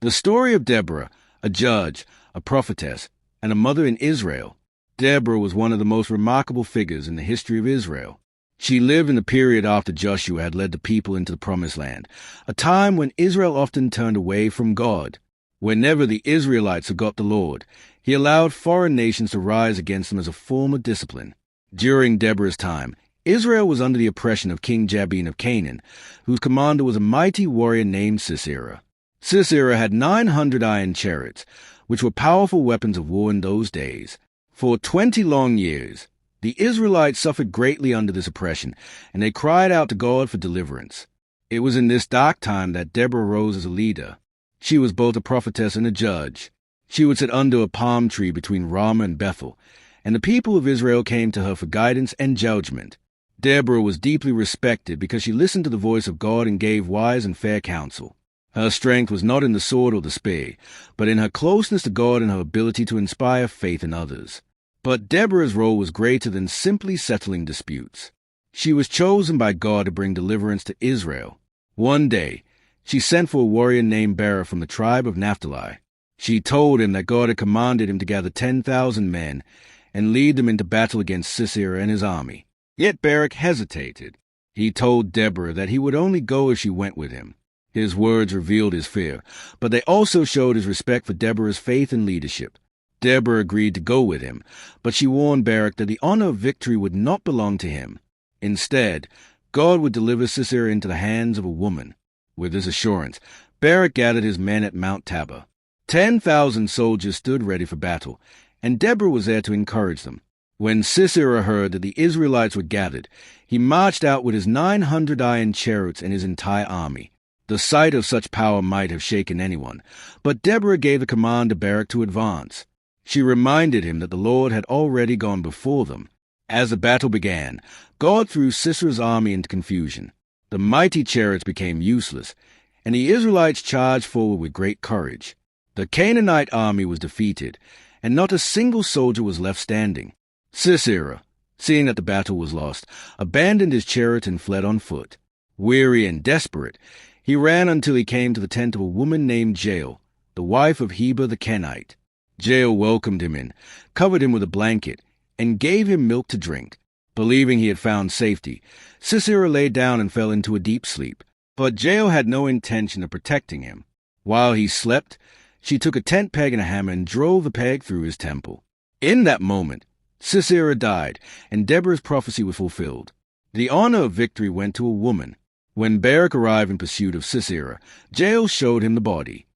The story of Deborah, a judge, a prophetess, and a mother in Israel. Deborah was one of the most remarkable figures in the history of Israel. She lived in the period after Joshua had led the people into the Promised Land, a time when Israel often turned away from God. Whenever the Israelites forgot the Lord, he allowed foreign nations to rise against them as a form of discipline. During Deborah's time, Israel was under the oppression of King Jabin of Canaan, whose commander was a mighty warrior named Sisera. Sisera had 900 iron chariots, which were powerful weapons of war in those days. For 20 long years, the Israelites suffered greatly under this oppression, and they cried out to God for deliverance. It was in this dark time that Deborah rose as a leader. She was both a prophetess and a judge. She would sit under a palm tree between Ramah and Bethel, and the people of Israel came to her for guidance and judgment. Deborah was deeply respected because she listened to the voice of God and gave wise and fair counsel. Her strength was not in the sword or the spear, but in her closeness to God and her ability to inspire faith in others. But Deborah's role was greater than simply settling disputes. She was chosen by God to bring deliverance to Israel. One day, she sent for a warrior named Barak from the tribe of Naphtali. She told him that God had commanded him to gather 10,000 men and lead them into battle against Sisera and his army. Yet Barak hesitated. He told Deborah that he would only go if she went with him. His words revealed his fear, but they also showed his respect for Deborah's faith and leadership. Deborah agreed to go with him, but she warned Barak that the honor of victory would not belong to him. Instead, God would deliver Sisera into the hands of a woman. With this assurance, Barak gathered his men at Mount Tabor. 10,000 soldiers stood ready for battle, and Deborah was there to encourage them. When Sisera heard that the Israelites were gathered, he marched out with his 900 iron chariots and his entire army. The sight of such power might have shaken anyone, but Deborah gave the command to Barak to advance. She reminded him that the Lord had already gone before them. As the battle began, God threw Sisera's army into confusion. The mighty chariots became useless, and the Israelites charged forward with great courage. The Canaanite army was defeated, and not a single soldier was left standing. Sisera, seeing that the battle was lost, abandoned his chariot and fled on foot. Weary and desperate, he ran until he came to the tent of a woman named Jael, the wife of Heber the Kenite. Jael welcomed him in, covered him with a blanket, and gave him milk to drink. Believing he had found safety, Sisera lay down and fell into a deep sleep. But Jael had no intention of protecting him. While he slept, she took a tent peg and a hammer and drove the peg through his temple. In that moment, Sisera died, and Deborah's prophecy was fulfilled. The honor of victory went to a woman. When Barak arrived in pursuit of Sisera, Jael showed him the body.